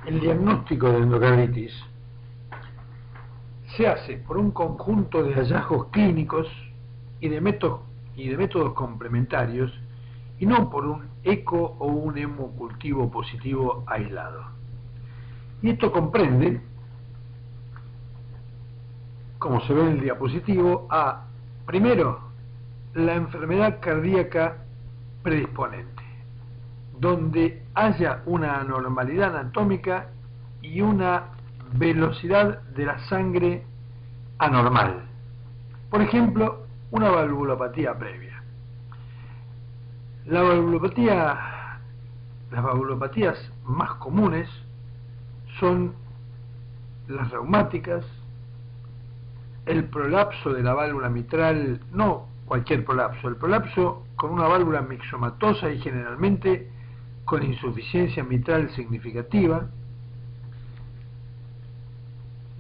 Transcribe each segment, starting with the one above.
El diagnóstico de endocarditis se hace por un conjunto de hallazgos clínicos y de métodos complementarios, y no por un eco o un hemocultivo positivo aislado. Y esto comprende, como se ve en el diapositivo, primero, la enfermedad cardíaca predisponente, donde haya una anormalidad anatómica y una velocidad de la sangre anormal. Por ejemplo, una valvulopatía previa. Las valvulopatías más comunes son las reumáticas, el prolapso de la válvula mitral, no cualquier prolapso, el prolapso con una válvula mixomatosa y generalmente con insuficiencia mitral significativa,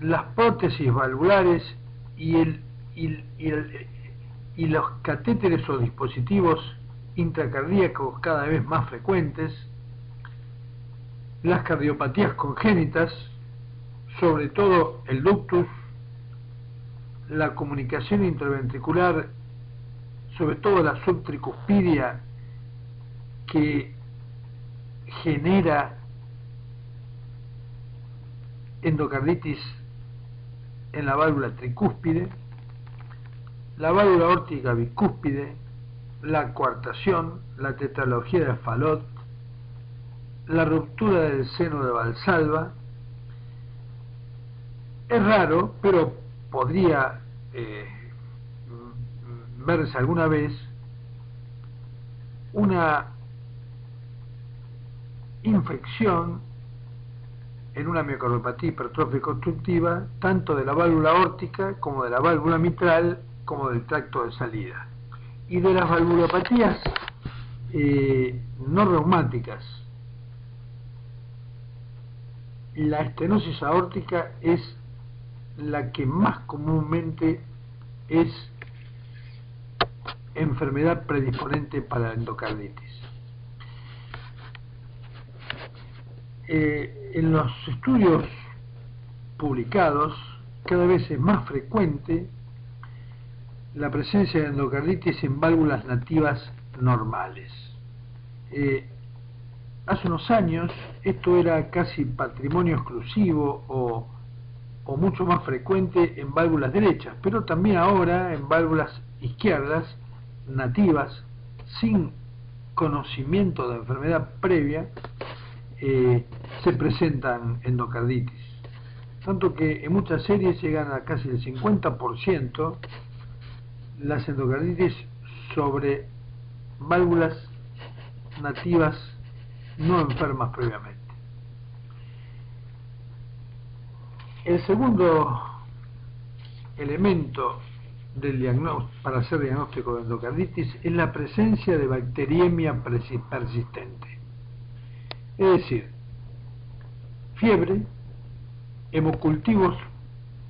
las prótesis valvulares y los catéteres o dispositivos intracardíacos cada vez más frecuentes, las cardiopatías congénitas, sobre todo el ductus, la comunicación interventricular, sobre todo la subtricuspidia, que genera endocarditis en la válvula tricúspide, la válvula aórtica bicúspide, la coartación, la tetralogía de Fallot, la ruptura del seno de Valsalva. Es raro, pero podría verse alguna vez una infección en una miocardiopatía hipertrófica obstructiva, tanto de la válvula aórtica como de la válvula mitral, como del tracto de salida. Y de las valvulopatías no reumáticas, la estenosis aórtica es la que más comúnmente es enfermedad predisponente para la endocarditis. En los estudios publicados, cada vez es más frecuente la presencia de endocarditis en válvulas nativas normales. Hace unos años esto era casi patrimonio exclusivo o mucho más frecuente en válvulas derechas, pero también ahora en válvulas izquierdas nativas sin conocimiento de enfermedad previa se presentan endocarditis, tanto que en muchas series llegan a casi el 50% las endocarditis sobre válvulas nativas no enfermas previamente. El segundo elemento del diagnóstico, para hacer diagnóstico de endocarditis, es la presencia de bacteriemia persistente. Es decir, fiebre, hemocultivos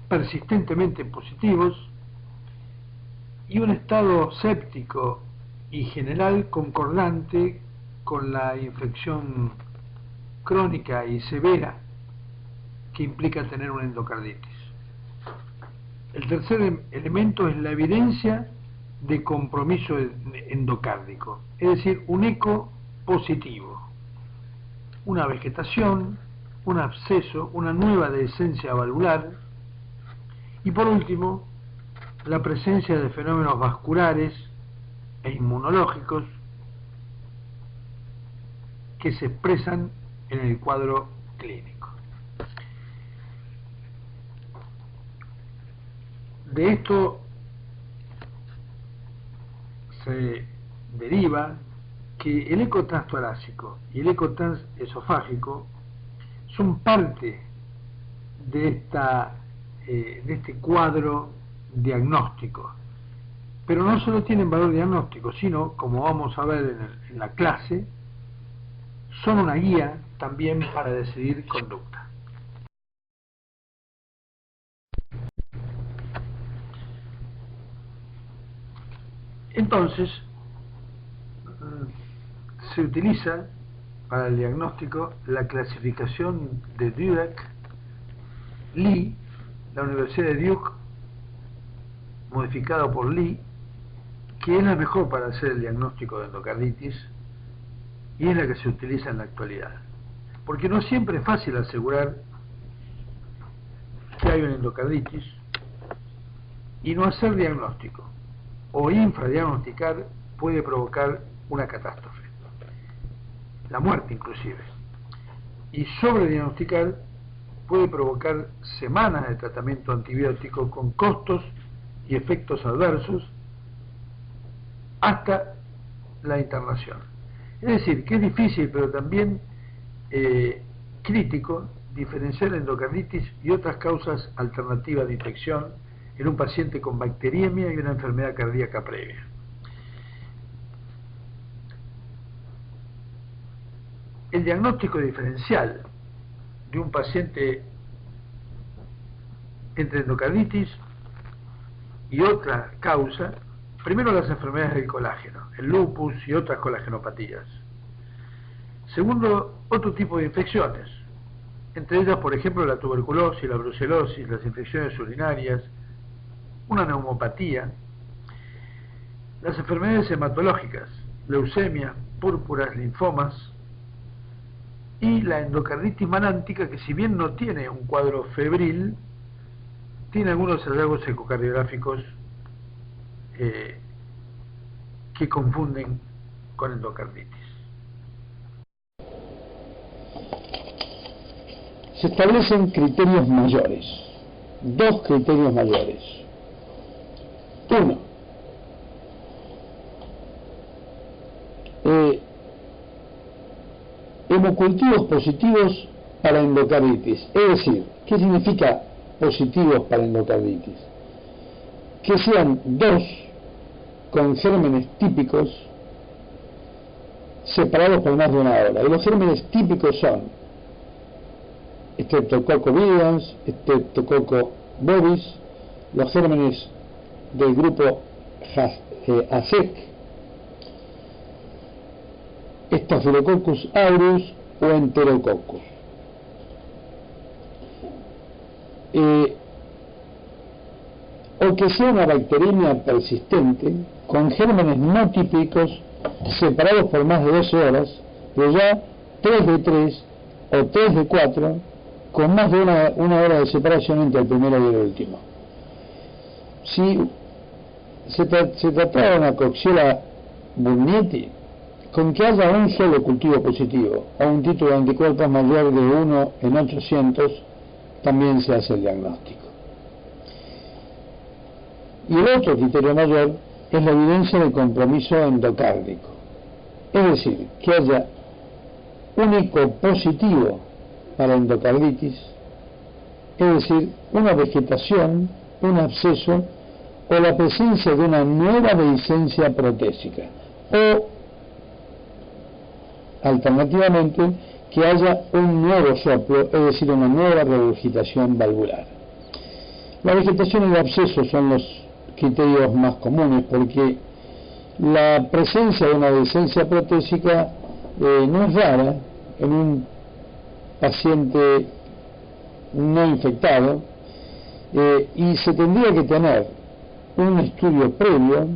persistentemente positivos y un estado séptico y general concordante con la infección crónica y severa que implica tener una endocarditis. El tercer elemento es la evidencia de compromiso endocárdico, es decir, un eco positivo, una vegetación, un absceso, una nueva dehiscencia valvular y por último la presencia de fenómenos vasculares e inmunológicos que se expresan en el cuadro clínico. De esto se deriva que el eco transtorácico y el eco transesofágico son parte de este cuadro diagnóstico, pero no solo tienen valor diagnóstico, sino, como vamos a ver en la clase, son una guía también para decidir conducta. Entonces, se utiliza para el diagnóstico la clasificación de Dirac, Lee, la Universidad de Duke, modificada por Lee, que es la mejor para hacer el diagnóstico de endocarditis y es la que se utiliza en la actualidad. Porque no siempre es fácil asegurar que hay una endocarditis y no hacer diagnóstico o infradiagnosticar puede provocar una catástrofe, la muerte inclusive, y sobrediagnosticar puede provocar semanas de tratamiento antibiótico con costos y efectos adversos hasta la internación. Es decir, que es difícil, pero también crítico diferenciar la endocarditis y otras causas alternativas de infección en un paciente con bacteriemia y una enfermedad cardíaca previa. El diagnóstico diferencial de un paciente entre endocarditis y otra causa, primero las enfermedades del colágeno, el lupus y otras colagenopatías. Segundo, otro tipo de infecciones, entre ellas, por ejemplo, la tuberculosis, la brucelosis, las infecciones urinarias, una neumopatía, las enfermedades hematológicas, leucemia, púrpuras, linfomas, y la endocarditis manántica, que si bien no tiene un cuadro febril, tiene algunos hallazgos ecocardiográficos que confunden con endocarditis. Se establecen criterios mayores, dos criterios mayores. Uno, hemocultivos positivos para endocarditis. Es decir, ¿qué significa positivos para endocarditis? Que sean dos con gérmenes típicos separados por más de una hora. Y los gérmenes típicos son Streptococcus viridans, Streptococcus bovis, los gérmenes del grupo ASEC, Staphylococcus aureus o Enterococcus. O que sea una bacteriemia persistente con gérmenes no típicos separados por más de 12 horas, pero ya 3 de 3 o 3 de 4 con más de una hora de separación entre el primero y el último. Si se trataba de una Coxiella burnetii, con que haya un solo cultivo positivo o un título de anticuerpos mayor de 1 en 800, también se hace el diagnóstico. Y el otro criterio mayor es la evidencia de compromiso endocárdico, es decir, que haya un eco positivo para endocarditis, es decir, una vegetación, un absceso o la presencia de una nueva dehiscencia protésica, o alternativamente que haya un nuevo soplo, es decir, una nueva regurgitación valvular. La vegetación y el absceso son los criterios más comunes, porque la presencia de una dehiscencia protésica no es rara en un paciente no infectado, y se tendría que tener un estudio previo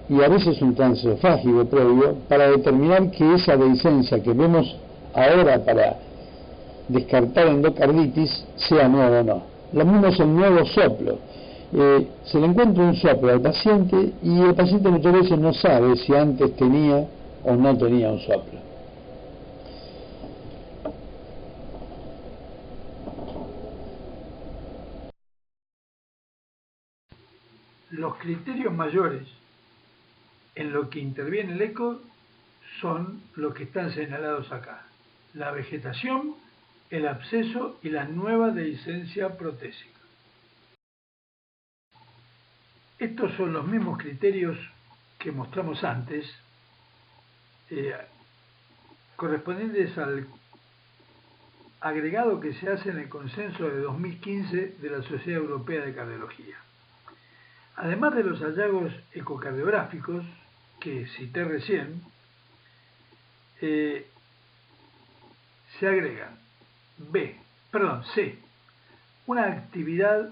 y a veces un transesofágico previo para determinar que esa dehiscencia que vemos ahora para descartar endocarditis sea nueva o no. Lo mismo es el nuevo soplo. Se le encuentra un soplo al paciente y el paciente muchas veces no sabe si antes tenía o no tenía un soplo. Los criterios mayores en lo que interviene el eco son los que están señalados acá: la vegetación, el absceso y la nueva dehiscencia protésica. Estos son los mismos criterios que mostramos antes, correspondientes al agregado que se hace en el consenso de 2015 de la Sociedad Europea de Cardiología. Además de los hallazgos ecocardiográficos que cité recién, se agregan C, una actividad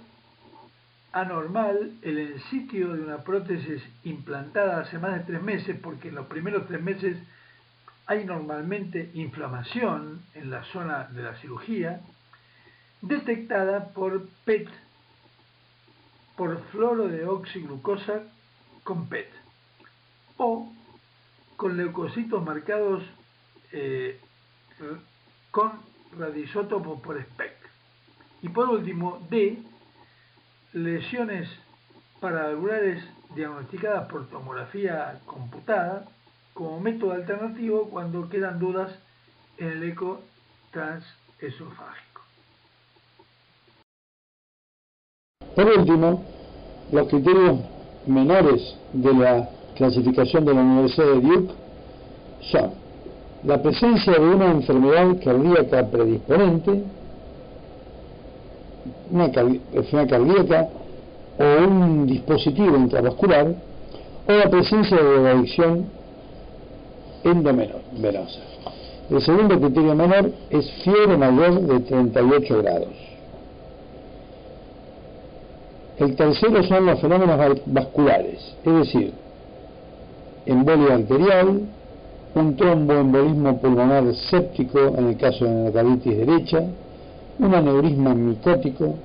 anormal en el sitio de una prótesis implantada hace más de 3 meses, porque en los primeros 3 meses hay normalmente inflamación en la zona de la cirugía, detectada por PET, por fluoro de oxiglucosa con PET, o con leucocitos marcados con radioisótopos por SPECT. Y por último, D, lesiones paravalvulares diagnosticadas por tomografía computada como método alternativo cuando quedan dudas en el eco transesofágico. Por último, los criterios menores de la clasificación de la Universidad de Duke son la presencia de una enfermedad cardíaca predisponente, una enfermedad cardíaca o un dispositivo intravascular, o la presencia de drogadicción endovenosa. El segundo criterio menor es fiebre mayor de 38 grados. El tercero son los fenómenos vasculares, es decir, embolia arterial, un tromboembolismo pulmonar séptico en el caso de la endocarditis derecha, un aneurisma micótico,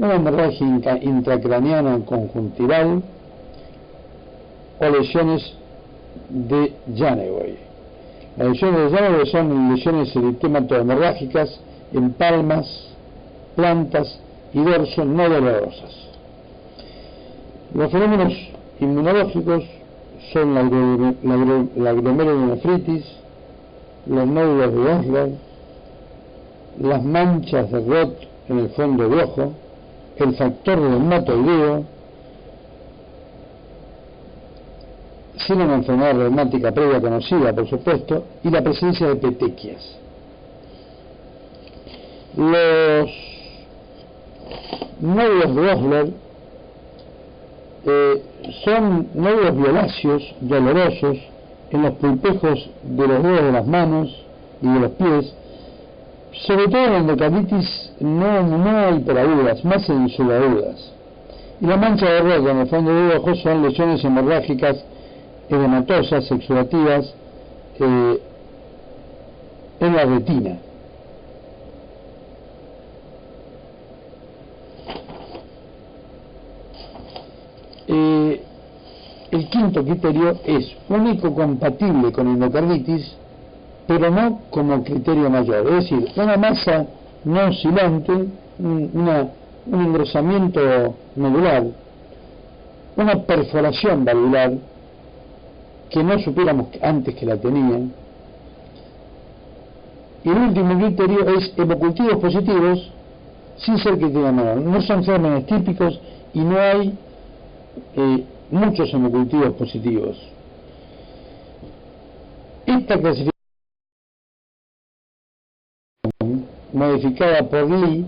una hemorragia intracraniana conjuntival o lesiones de Janeway. Las lesiones de Janeway son lesiones eritematohemorrágicas en palmas, plantas y dorso no dolorosas. Los fenómenos inmunológicos son la glomerulonefritis, los nódulos de Osler, las manchas de Roth en el fondo de ojo, el factor reumatoideo, sin una enfermedad reumática previa conocida, por supuesto, y la presencia de petequias. Los nódulos de Osler son nódulos violáceos dolorosos en los pulpejos de los dedos de las manos y de los pies, sobre todo en endocarditis no hiperagudas, más en subagudas. Y la mancha de Roth en el fondo del ojo son lesiones hemorrágicas edematosas, exudativas en la retina. El quinto criterio es único compatible con endocarditis, pero no como criterio mayor, es decir, una masa no oscilante, un engrosamiento nodular, una perforación valvular que no supiéramos antes que la tenían. Y el último criterio es hemocultivos positivos sin ser criterio menor. No son gérmenes típicos y no hay muchos hemocultivos positivos. Esta clasificación modificada por Lee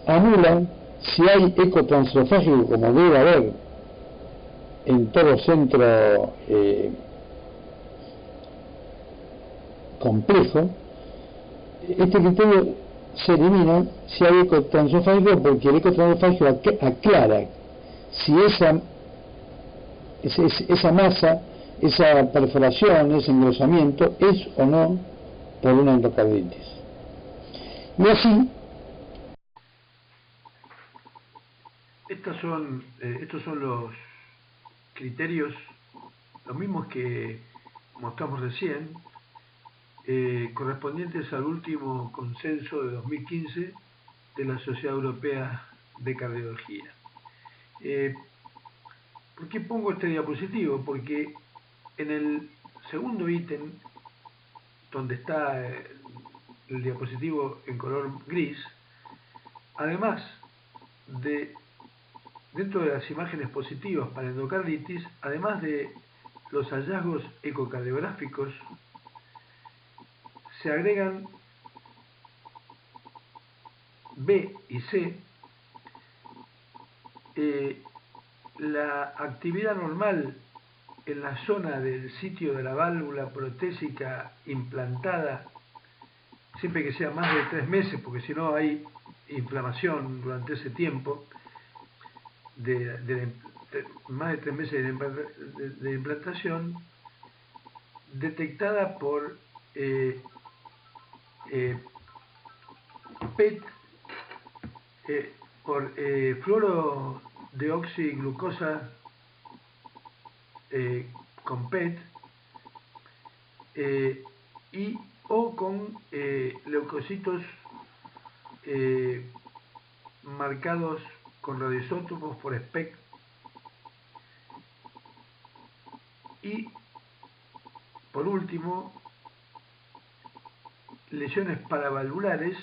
anula si hay eco transesofágico, como debe haber en todo centro complejo. Este criterio se elimina si hay eco transesofágico, porque el eco transesofágico aclara si esa masa, esa perforación, ese engrosamiento es o no por una endocarditis. Y así estos son los criterios, los mismos que mostramos recién, correspondientes al último consenso de 2015 de la Sociedad Europea de Cardiología. ¿Por qué pongo este diapositivo? Porque en el segundo ítem, donde está el diapositivo en color gris, además de, dentro de las imágenes positivas para endocarditis, además de los hallazgos ecocardiográficos, se agregan B y C, la actividad normal en la zona del sitio de la válvula protésica implantada, siempre que sea más de 3 meses, porque si no hay inflamación durante ese tiempo, más de 3 meses de implantación, detectada por PET, por fluoro de oxiglucosa con PET, y o con leucocitos marcados con radioisótopos por SPECT, y por último lesiones paravalvulares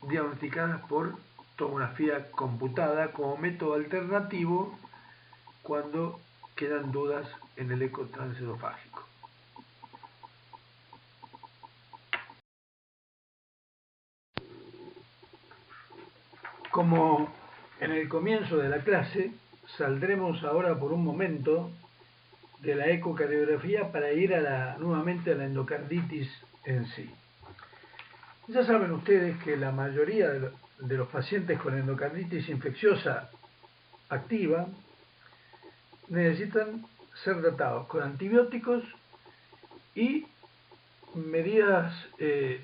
diagnosticadas por tomografía computada como método alternativo cuando quedan dudas en el eco transesofágico. Como en el comienzo de la clase, saldremos ahora por un momento de la ecocardiografía para ir nuevamente a la endocarditis en sí. Ya saben ustedes que la mayoría de los pacientes con endocarditis infecciosa activa necesitan ser tratados con antibióticos y medidas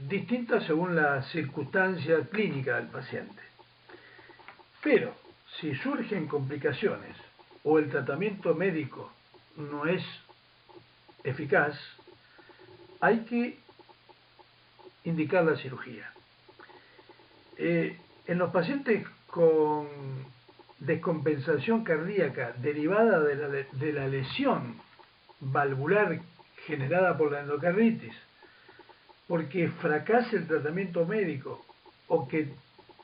distintas según la circunstancia clínica del paciente. Pero si surgen complicaciones o el tratamiento médico no es eficaz, hay que indicar la cirugía. En los pacientes con descompensación cardíaca derivada de la lesión valvular generada por la endocarditis, porque fracase el tratamiento médico o que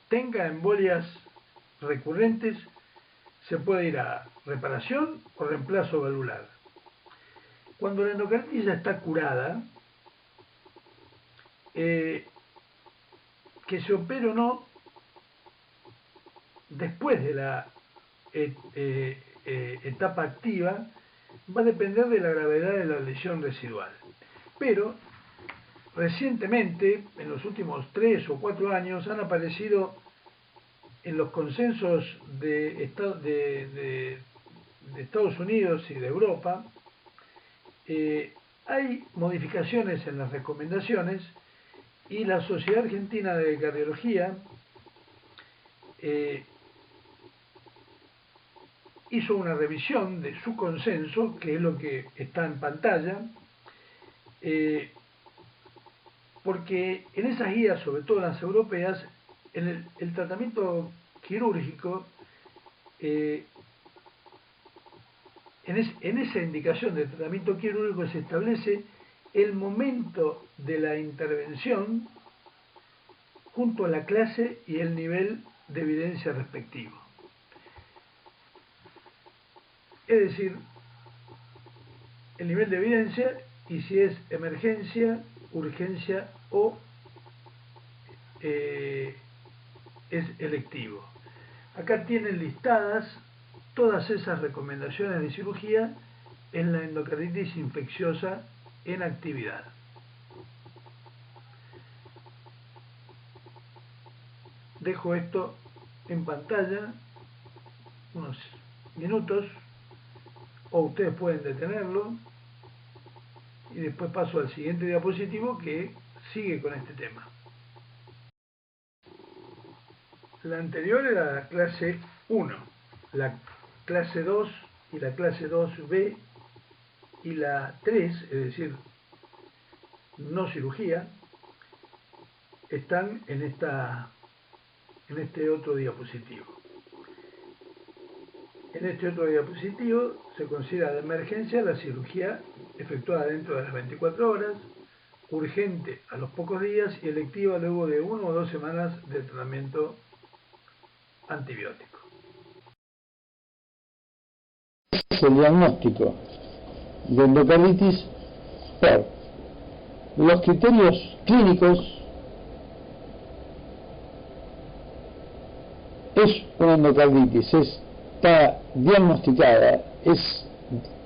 tenga embolias recurrentes, se puede ir a reparación o reemplazo valvular. Cuando la endocarditis ya está curada, que se opere o no, después de la etapa activa, va a depender de la gravedad de la lesión residual. Pero recientemente, en los últimos 3 o 4 años, han aparecido en los consensos de Estados Unidos y de Europa, hay modificaciones en las recomendaciones, y la Sociedad Argentina de Cardiología hizo una revisión de su consenso, que es lo que está en pantalla, porque en esas guías, sobre todo las europeas, en el tratamiento quirúrgico, en esa indicación de tratamiento quirúrgico se establece el momento de la intervención junto a la clase y el nivel de evidencia respectivo. Es decir, el nivel de evidencia y si es emergencia, urgencia o es electivo. Acá tienen listadas todas esas recomendaciones de cirugía en la endocarditis infecciosa en actividad. Dejo esto en pantalla unos minutos, o ustedes pueden detenerlo, y después paso al siguiente diapositivo que sigue con este tema. La anterior era la clase 1, la clase 2 y la clase 2B y la 3, es decir, no cirugía, están en este otro diapositivo. En este otro diapositivo se considera de emergencia la cirugía efectuada dentro de las 24 horas, urgente a los pocos días y electiva luego de 1 o 2 semanas de tratamiento antibiótico. El diagnóstico de endocarditis por los criterios clínicos es una endocarditis, está diagnosticada, es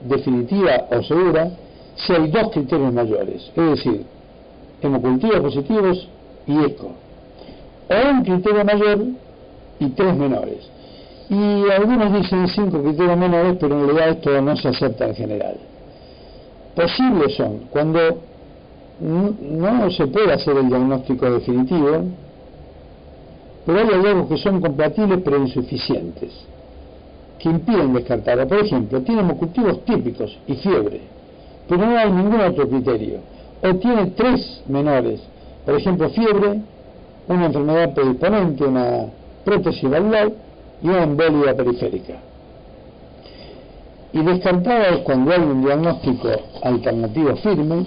definitiva o segura si hay dos criterios mayores, es decir, hemocultivos positivos y eco, o un criterio mayor y tres menores. Y algunos dicen 5 criterios menores, pero en realidad esto no se acepta en general. Posibles son cuando no se puede hacer el diagnóstico definitivo, pero hay hallazgos que son compatibles pero insuficientes, que impiden descartarlo. Por ejemplo, tiene hemocultivos típicos y fiebre, pero no hay ningún otro criterio, o tiene 3 menores, por ejemplo, fiebre, una enfermedad predisponente, una prótesis valvular y una embolia periférica. Y descartada es cuando hay un diagnóstico alternativo firme,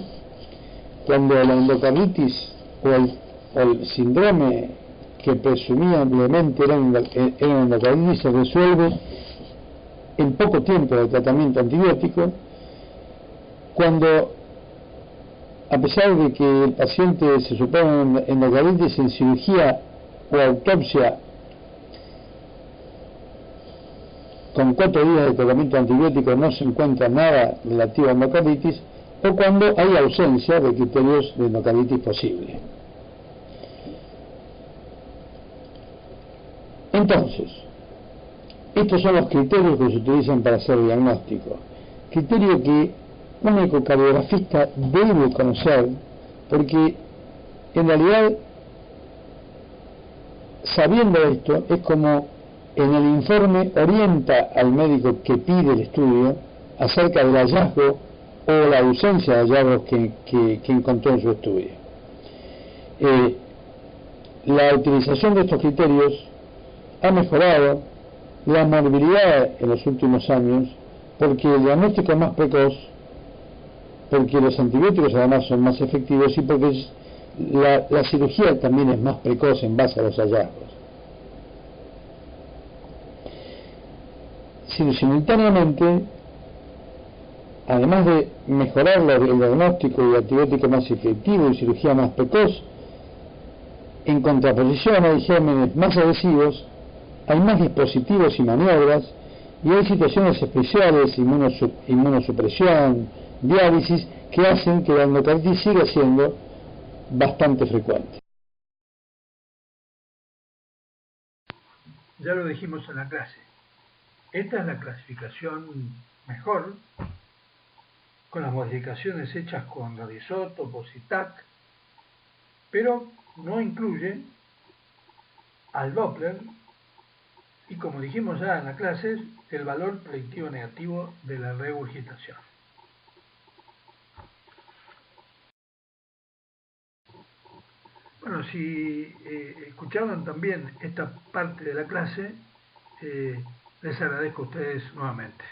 cuando la endocarditis o el síndrome que presumiblemente era una endocarditis se resuelve en poco tiempo de tratamiento antibiótico, cuando a pesar de que el paciente se supone endocarditis en cirugía o autopsia con 4 días de tratamiento antibiótico no se encuentra nada relativo a endocarditis, o cuando hay ausencia de criterios de endocarditis posible. Entonces, estos son los criterios que se utilizan para hacer diagnóstico. Criterio que un ecocardiografista debe conocer, porque en realidad, sabiendo esto, es como en el informe orienta al médico que pide el estudio acerca del hallazgo o la ausencia de hallazgos que encontró en su estudio. La utilización de estos criterios ha mejorado la morbilidad en los últimos años, porque el diagnóstico es más precoz, porque los antibióticos además son más efectivos y porque la cirugía también es más precoz en base a los hallazgos. Simultáneamente, además de mejorar el diagnóstico y antibiótico más efectivo y cirugía más precoz, en contraposición hay gérmenes más agresivos, hay más dispositivos y maniobras, y hay situaciones especiales, inmunosupresión, diálisis, que hacen que la endocarditis siga siendo bastante frecuente. Ya lo dijimos en la clase. Esta es la clasificación mejor, con las modificaciones hechas con radioisótopos y TAC, pero no incluye al Doppler y, como dijimos ya en la clase, el valor predictivo negativo de la regurgitación. Bueno, si escucharon también esta parte de la clase, les agradezco a ustedes nuevamente.